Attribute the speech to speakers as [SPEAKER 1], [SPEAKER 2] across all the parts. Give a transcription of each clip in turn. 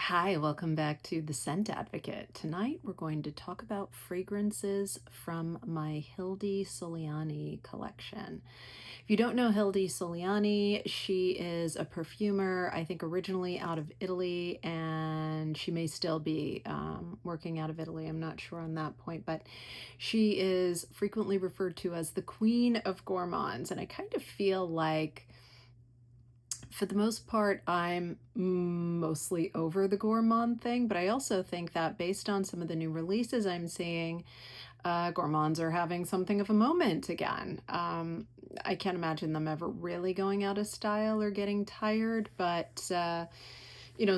[SPEAKER 1] Hi, welcome back to The Scent Advocate. Tonight we're going to talk about fragrances from my Hilde Soliani collection. If you don't know Hilde Soliani, she is a perfumer, I think originally out of Italy, and she may still be working out of Italy. I'm not sure on that point, but she is frequently referred to as the Queen of Gourmands, and I kind of feel like for the most part, I'm mostly over the Gourmand thing, but I also think that based on some of the new releases I'm seeing, Gourmands are having something of a moment again. I can't imagine them ever really going out of style or getting tired, but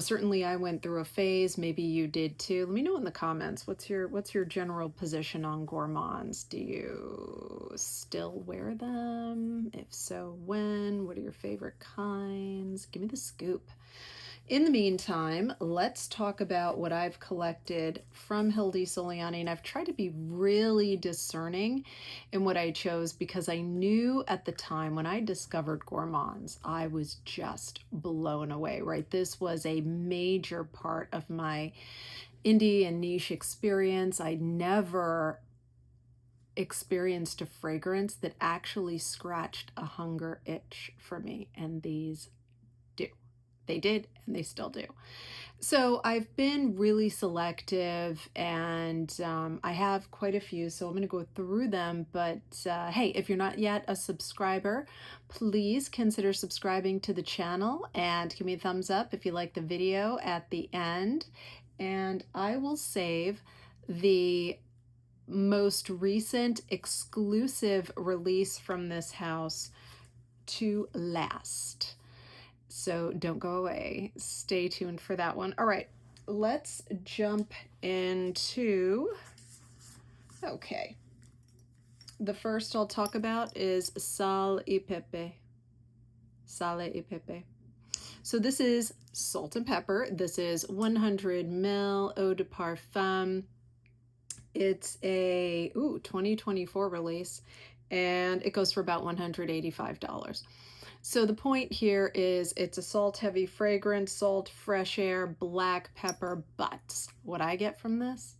[SPEAKER 1] certainly I went through a phase. Maybe you did too. Let me know in the comments. What's your general position on Gourmands? Do you still wear them? If so, when? What are your favorite kinds? Give me the scoop. In the meantime, let's talk about what I've collected from Hilde Soliani, and I've tried to be really discerning in what I chose because I knew at the time when I discovered Gourmands, I was just blown away, right? This was a major part of my indie and niche experience. I never experienced a fragrance that actually scratched a hunger itch for me, and these do. They did, and they still do. So I've been really selective, and I have quite a few, so I'm going to go through them. But hey, if you're not yet a subscriber, please consider subscribing to the channel and give me a thumbs up if you like the video at the end. And I will save the most recent exclusive release from this house to last. So don't go away. Stay tuned for that one. All right, let's jump into, okay. The first I'll talk about is Sal et Pepe. Sale et Pepe. So this is salt and pepper. This is 100 ml eau de parfum. It's a 2024 release, and it goes for about $185. So the point here is it's a salt-heavy fragrance, salt, fresh air, black pepper, but what I get from this?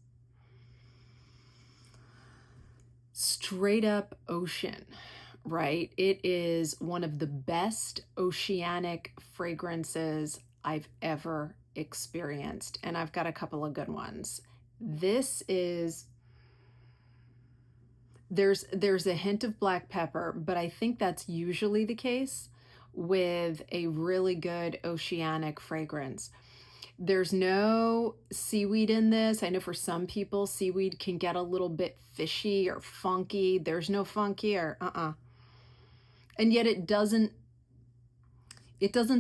[SPEAKER 1] Straight up ocean, right? It is one of the best oceanic fragrances I've ever experienced, and I've got a couple of good ones. This is... There's a hint of black pepper, but I think that's usually the case with a really good oceanic fragrance. There's no seaweed in this. I know for some people, seaweed can get a little bit fishy or funky. There's no funky or And yet it doesn't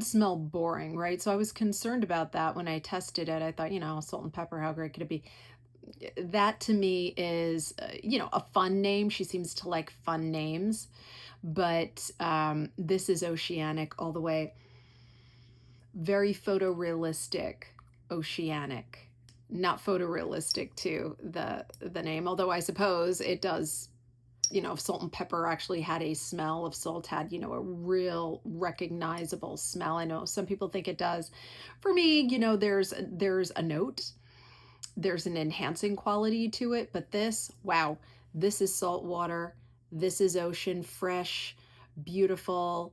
[SPEAKER 1] smell boring, right? So I was concerned about that when I tested it. I thought, salt and pepper, how great could it be? That to me is, a fun name. She seems to like fun names, but this is oceanic all the way. Very photorealistic, oceanic. Not photorealistic to the name, although I suppose it does, if salt and pepper actually had a smell, if salt had, a real recognizable smell. I know some people think it does. For me, there's a note. There's an enhancing quality to it, but this, wow, this is salt water. This is ocean, fresh, beautiful,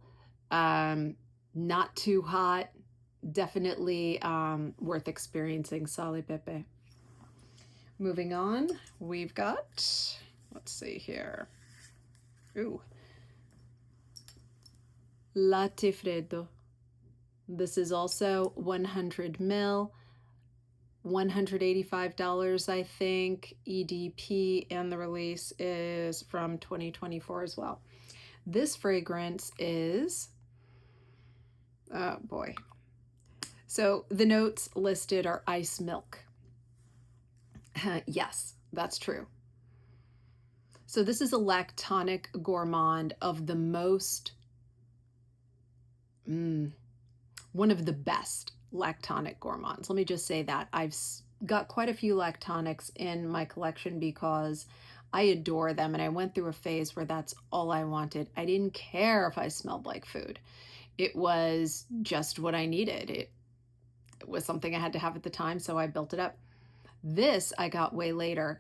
[SPEAKER 1] not too hot. Definitely worth experiencing. Sale Pepe. Moving on, we've got, let's see here. Latte Freddo. This is also 100 ml. $185, I think, EDP, and the release is from 2024 as well. This fragrance is, oh boy. So the notes listed are ice milk. Yes, that's true. So this is a lactonic gourmand of the most, one of the best lactonic gourmands. Let me just say that. I've got quite a few lactonics in my collection because I adore them, and I went through a phase where that's all I wanted. I didn't care if I smelled like food. It was just what I needed. It was something I had to have at the time, so I built it up. This I got way later.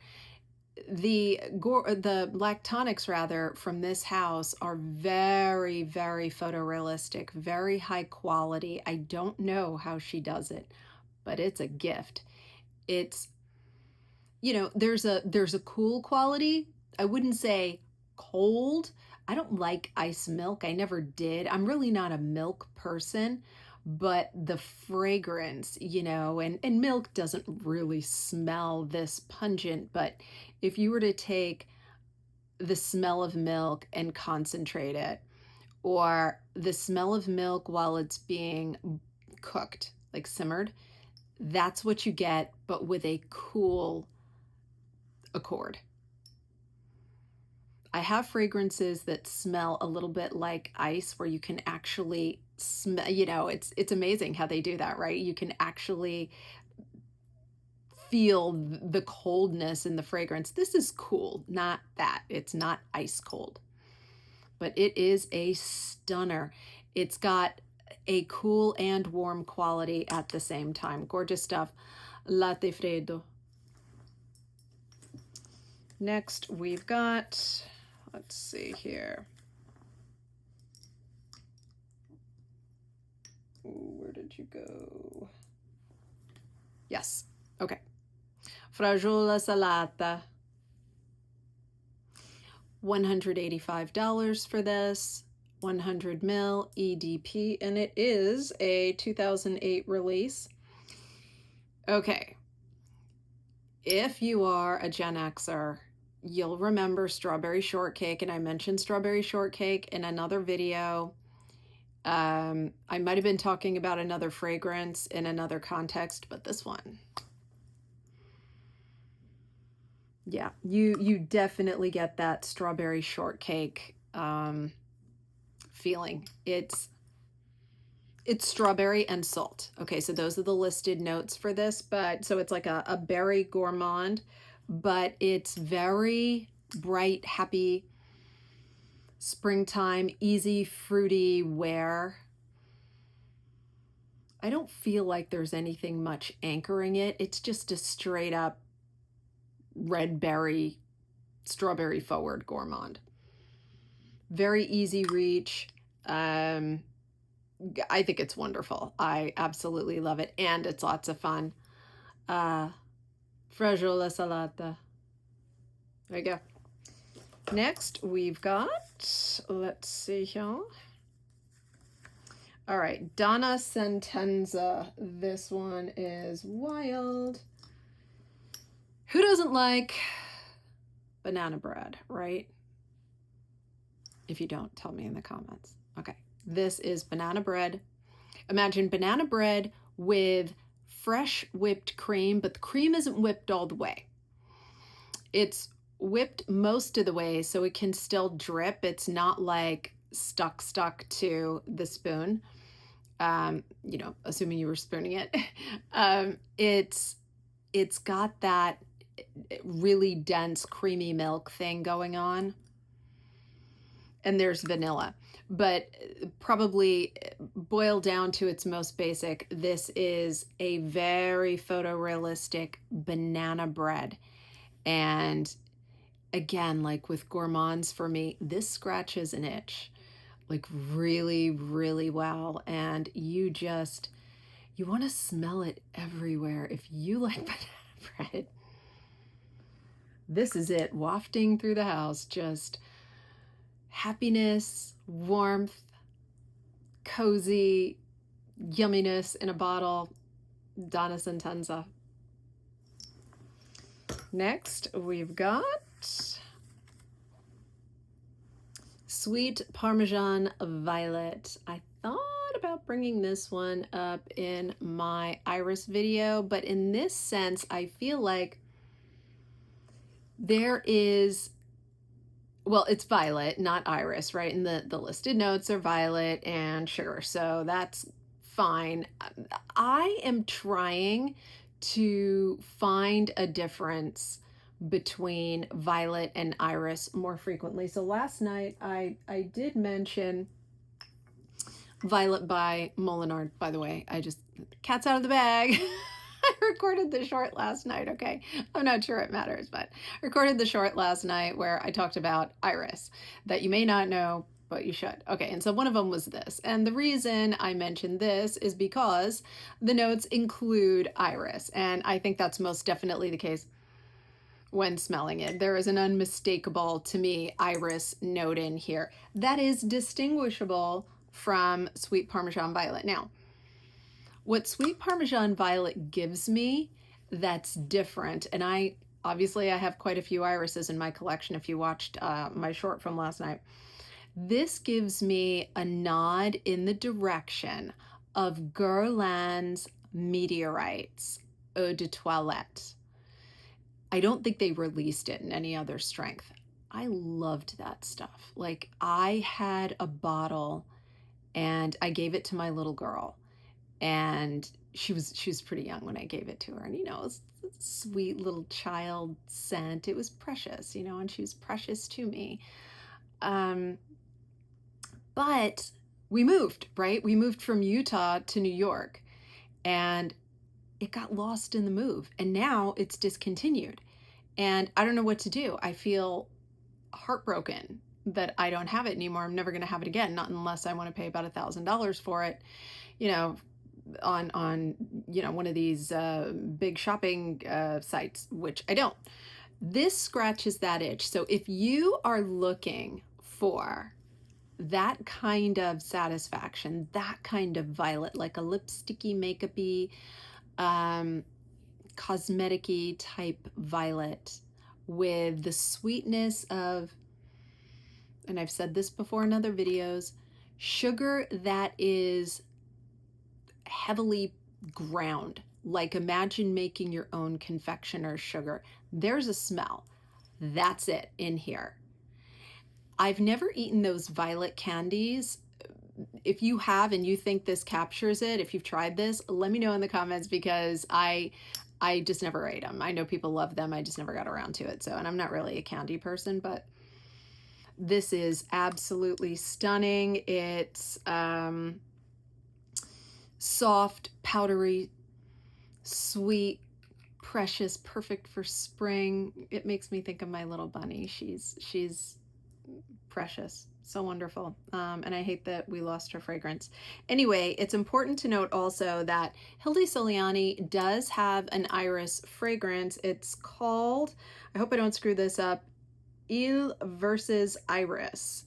[SPEAKER 1] The lactonics rather from this house are very, very photorealistic, very high quality. I don't know how she does it, but it's a gift. It's, you know, there's a cool quality. I wouldn't say cold. I don't like ice milk. I never did. I'm really not a milk person, but the fragrance, you know, and milk doesn't really smell this pungent, but if you were to take the smell of milk and concentrate it, or the smell of milk while it's being cooked, like simmered, that's what you get, but with a cool accord. I have fragrances that smell a little bit like ice, where you can actually smell, you know, it's amazing how they do that, right? You can actually feel the coldness in the fragrance. This is cool, not that. It's not ice cold, but it is a stunner. It's got a cool and warm quality at the same time. Gorgeous stuff. Latte Freddo. Next, we've got, let's see here. Ooh, where did you go? Yes, okay. Fraaagola Saalaaata. $185 for this, 100 ml EDP, and it is a 2008 release. Okay, if you are a Gen Xer, you'll remember strawberry shortcake, and I mentioned strawberry shortcake in another video. I might have been talking about another fragrance in another context, but this one, yeah, you definitely get that strawberry shortcake feeling. It's strawberry and salt. Okay, so those are the listed notes for this, but so it's like a berry gourmand, but it's very bright, happy, springtime, easy, fruity wear. I don't feel like there's anything much anchoring it. It's just a straight up red berry, strawberry forward gourmand. Very easy reach. I think it's wonderful. I absolutely love it, and it's lots of fun. Fraaagola Saalaaata. There you go. Next, we've got, let's see here. All right, Donna Sentenza. This one is wild. Who doesn't like banana bread, right? If you don't, tell me in the comments. Okay, this is banana bread. Imagine banana bread with fresh whipped cream, but the cream isn't whipped all the way. It's whipped most of the way, so it can still drip. It's not like stuck to the spoon. You know, assuming you were spooning it. It's got that really dense creamy milk thing going on, and there's vanilla, but probably boiled down to its most basic, this is a very photorealistic banana bread. And again, like with gourmands, for me, this scratches an itch like really, really well, and you want to smell it everywhere. If you like banana bread, this is it, wafting through the house. Just happiness, warmth, cozy, yumminess in a bottle. Donna Sentenza. Next, we've got Sweet Parmesan Violet. I thought about bringing this one up in my iris video, but in this sense, I feel like there is, well, it's violet, not iris, right? And the listed notes are violet and sugar, so that's fine. I am trying to find a difference between violet and iris more frequently. So last night I did mention Violet by Molinard, by the way. Cat's out of the bag. I recorded the short last night, okay? I'm not sure it matters, but I recorded the short last night where I talked about iris that you may not know, but you should. Okay, and so one of them was this. And the reason I mentioned this is because the notes include iris, and I think that's most definitely the case when smelling it. There is an unmistakable, to me, iris note in here that is distinguishable from sweet Parmesan violet. Now, what sweet Parmesan violet gives me that's different, and I have quite a few irises in my collection if you watched my short from last night. This gives me a nod in the direction of Guerlain's Meteorites Eau de Toilette. I don't think they released it in any other strength. I loved that stuff. Like, I had a bottle and I gave it to my little girl, and she was pretty young when I gave it to her, and it was a sweet little child scent. It was precious, and she was precious to me. But we moved, right? We moved from Utah to New York, and it got lost in the move, and now it's discontinued. And I don't know what to do. I feel heartbroken that I don't have it anymore. I'm never going to have it again, not unless I want to pay about $1,000 for it, on one of these big shopping sites, which I don't. This scratches that itch. So if you are looking for that kind of satisfaction, that kind of violet, like a lipsticky, makeup-y, cosmetic-y type violet with the sweetness of, and I've said this before in other videos, sugar that is heavily ground. Like, imagine making your own confectioner's sugar. There's a smell. That's it in here. I've never eaten those violet candies. If you have and you think this captures it, if you've tried this, let me know in the comments, because I just never ate them. I know people love them. I just never got around to it. And I'm not really a candy person, but this is absolutely stunning. It's soft, powdery, sweet, precious, perfect for spring. It makes me think of my little bunny. She's precious, so wonderful. And I hate that we lost her fragrance. Anyway, it's important to note also that Hilde Soliani does have an iris fragrance. It's called, I hope I don't screw this up, Il versus Iris.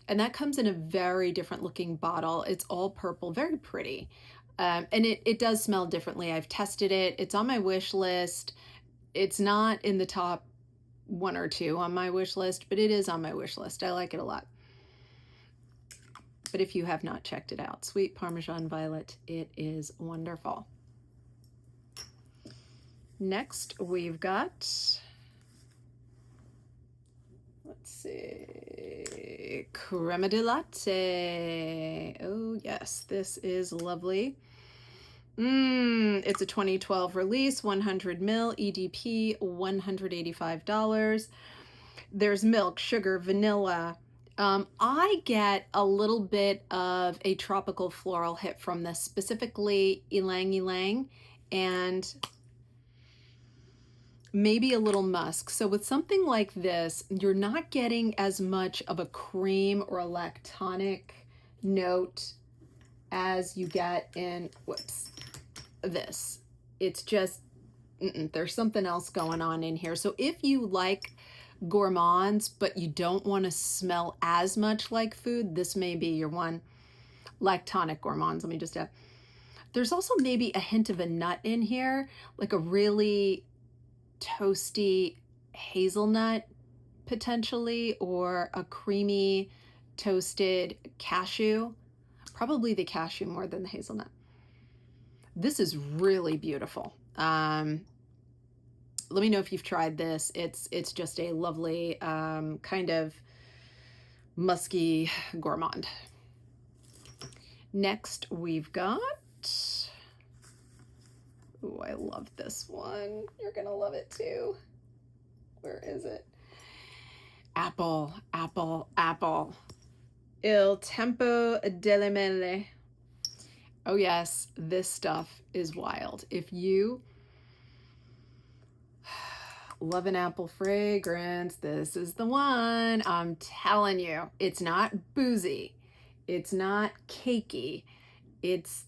[SPEAKER 1] And that comes in a very different looking bottle. It's all purple, very pretty. And it does smell differently. I've tested it. It's on my wish list. It's not in the top 1 or 2 on my wish list, but it is on my wish list. I like it a lot. But if you have not checked it out, sweet Parmesan violet, it is wonderful. Next, we've got, let's see, Crema di Latte. Oh yes, this is lovely. It's a 2012 release, 100 ml, EDP, $185. There's milk, sugar, vanilla. I get a little bit of a tropical floral hit from this, specifically ylang ylang, and maybe a little musk. So with something like this, you're not getting as much of a cream or a lactonic note as you get in, this. It's just, there's something else going on in here. So if you like gourmands, but you don't want to smell as much like food, this may be your one. Lactonic gourmands, let me just add. There's also maybe a hint of a nut in here, like a really toasty hazelnut potentially, or a creamy toasted cashew. Probably the cashew more than the hazelnut. This is really beautiful. Let me know if you've tried this. It's just a lovely kind of musky gourmand. Next we've got, oh, I love this one. You're gonna love it too. Where is it? Apple, apple, apple. Il tempo delle mele. Oh yes, this stuff is wild. If you love an apple fragrance, this is the one. I'm telling you, it's not boozy. It's not cakey. It's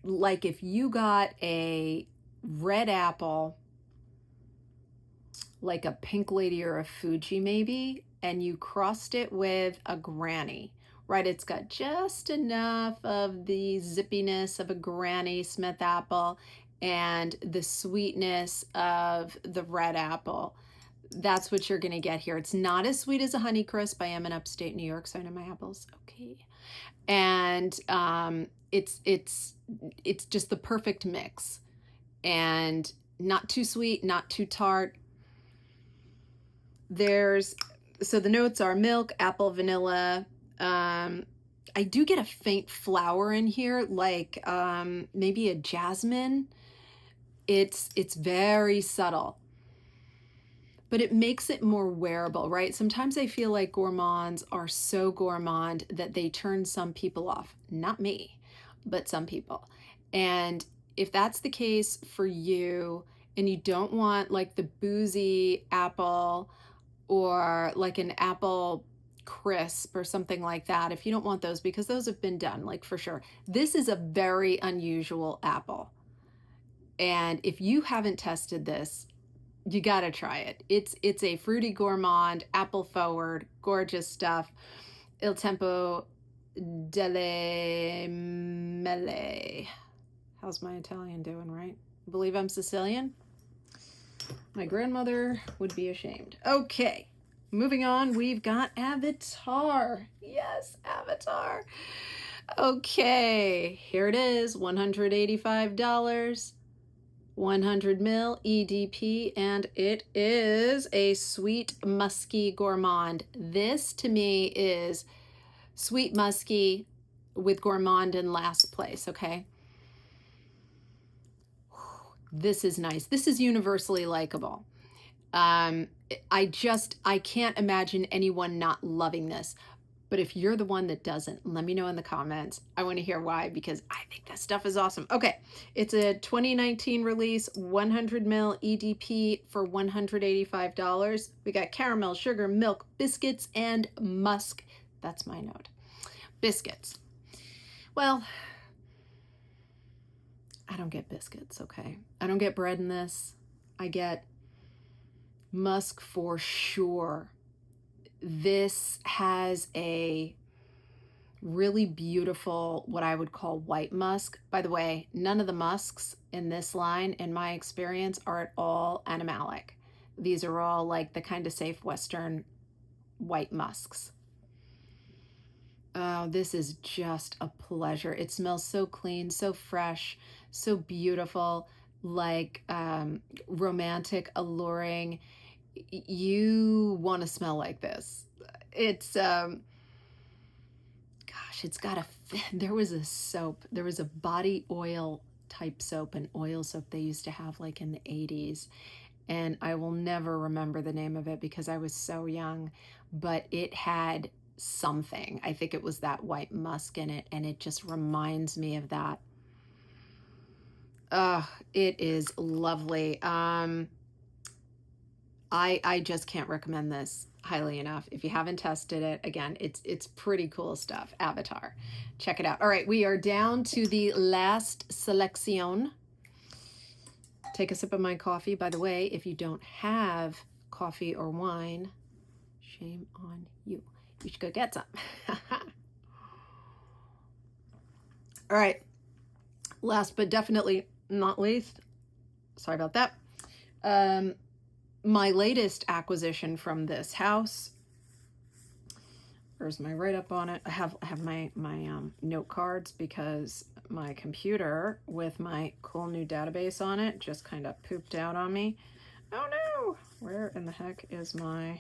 [SPEAKER 1] like if you got a red apple, like a Pink Lady or a Fuji maybe, and you crossed it with a Granny, right? It's got just enough of the zippiness of a Granny Smith apple and the sweetness of the red apple. That's what you're going to get here. It's not as sweet as a Honeycrisp. I am in upstate New York, so I know my apples. Okay. And it's just the perfect mix. And not too sweet, not too tart. So the notes are milk, apple, vanilla. I do get a faint flower in here, like maybe a jasmine. It's very subtle, but it makes it more wearable, right? Sometimes I feel like gourmands are so gourmand that they turn some people off. Not me, but some people. And if that's the case for you, and you don't want like the boozy apple or like an apple crisp or something like that, if you don't want those, because those have been done, like for sure. This is a very unusual apple. And if you haven't tested this, you got to try it. It's a fruity gourmand, apple forward, gorgeous stuff. Il tempo delle mele. How's my Italian doing, right? I believe I'm Sicilian. My grandmother would be ashamed. Okay, moving on. We've got Avatar. Yes, Avatar. Okay, here it is. $185. 100 ml EDP, and it is a sweet musky gourmand. This to me is sweet musky with gourmand in last place. Okay, this is nice. This is universally likable. I can't imagine anyone not loving this. But if you're the one that doesn't, let me know in the comments. I want to hear why, because I think that stuff is awesome. Okay, it's a 2019 release, 100 ml EDP for $185. We got caramel, sugar, milk, biscuits, and musk. That's my note. Biscuits. Well, I don't get biscuits, okay? I don't get bread in this. I get musk for sure. This has a really beautiful, what I would call white musk. By the way, none of the musks in this line, in my experience, are at all animalic. These are all like the kind of safe Western white musks. Oh, this is just a pleasure. It smells so clean, so fresh, so beautiful, like romantic, alluring. You want to smell like this. It's gosh, it's got there was a soap, there was a body oil type soap, an oil soap they used to have like in the 80s, and I will never remember the name of it because I was so young, but it had something. I think it was that white musk in it, and it just reminds me of that. It is lovely. I just can't recommend this highly enough. If you haven't tested it, again, it's pretty cool stuff. Avatar. Check it out. All right, we are down to the last selection. Take a sip of my coffee. By the way, if you don't have coffee or wine, shame on you. You should go get some. All right. Last but definitely not least, sorry about that. My latest acquisition from this house. Where's my write-up on it? I have my note cards because my computer with my cool new database on it just kind of pooped out on me. Oh no! Where in the heck is my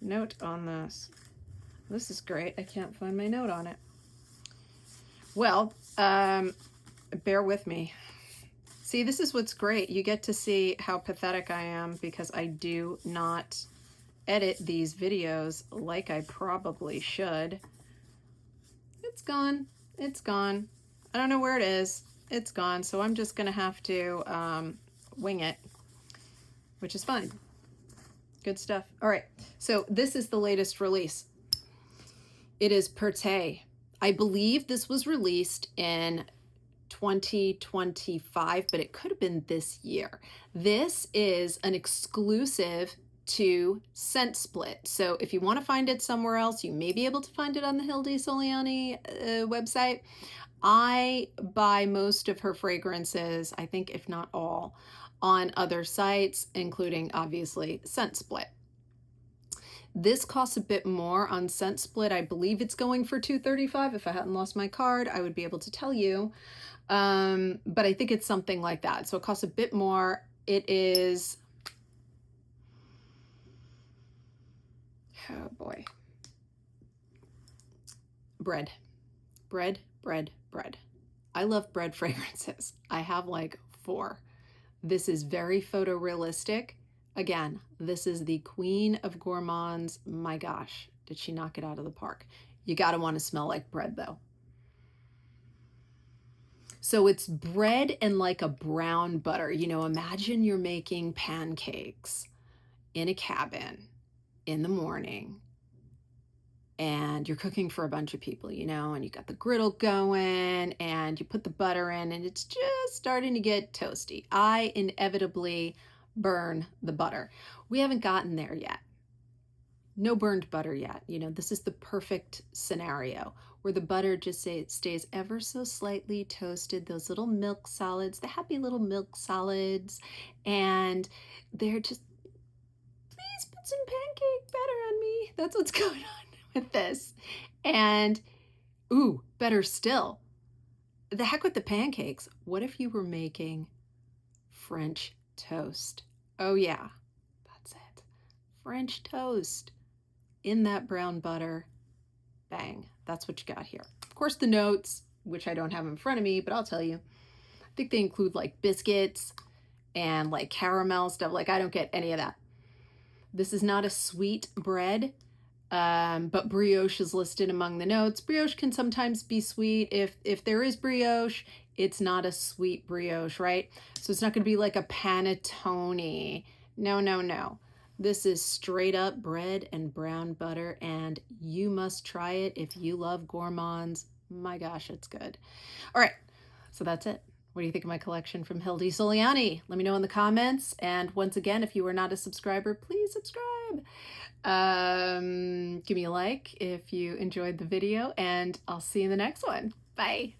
[SPEAKER 1] note on this? This is great. I can't find my note on it. Well, bear with me. See, this is what's great. You get to see how pathetic I am because I do not edit these videos like I probably should. It's gone. It's gone. I don't know where it is. It's gone. So I'm just going to have to wing it, which is fine. Good stuff. All right. So this is the latest release. It is Pepe. I believe this was released in 2025, but it could have been this year. This is an exclusive to Scent Split. So if you want to find it somewhere else, you may be able to find it on the Hilde Soliani website. I buy most of her fragrances, I think if not all, on other sites, including obviously Scent Split. This costs a bit more on Scent Split. I believe it's going for $235. If I hadn't lost my card, I would be able to tell you. But I think it's something like that. So it costs a bit more. It is, oh boy, bread. I love bread fragrances. I have like 4. This is very photorealistic. Again, this is the queen of gourmands. My gosh, did she knock it out of the park? You gotta want to smell like bread though. So it's bread and like a brown butter. You know, imagine you're making pancakes in a cabin in the morning and you're cooking for a bunch of people, you know, and you got the griddle going and you put the butter in and it's just starting to get toasty. I inevitably burn the butter. We haven't gotten there yet. No burned butter yet. You know, this is the perfect scenario where the butter just stays ever so slightly toasted, those little milk solids, the happy little milk solids, and they're just, please put some pancake batter on me. That's what's going on with this. And, ooh, better still, the heck with the pancakes. What if you were making French toast? Oh yeah, that's it. French toast in that brown butter. Bang, that's what you got here. Of course, the notes, which I don't have in front of me, but I'll tell you, I think they include like biscuits and like caramel stuff. Like I don't get any of that. This is not a sweet bread, but brioche is listed among the notes. Brioche can sometimes be sweet. If there is brioche, it's not a sweet brioche, right? So it's not going to be like a panettone. No. This is straight up bread and brown butter, and you must try it if you love gourmands. My gosh, it's good. All right, so that's it. What do you think of my collection from Hilde Soliani? Let me know in the comments. And once again, if you are not a subscriber, please subscribe. Give me a like if you enjoyed the video, and I'll see you in the next one. Bye.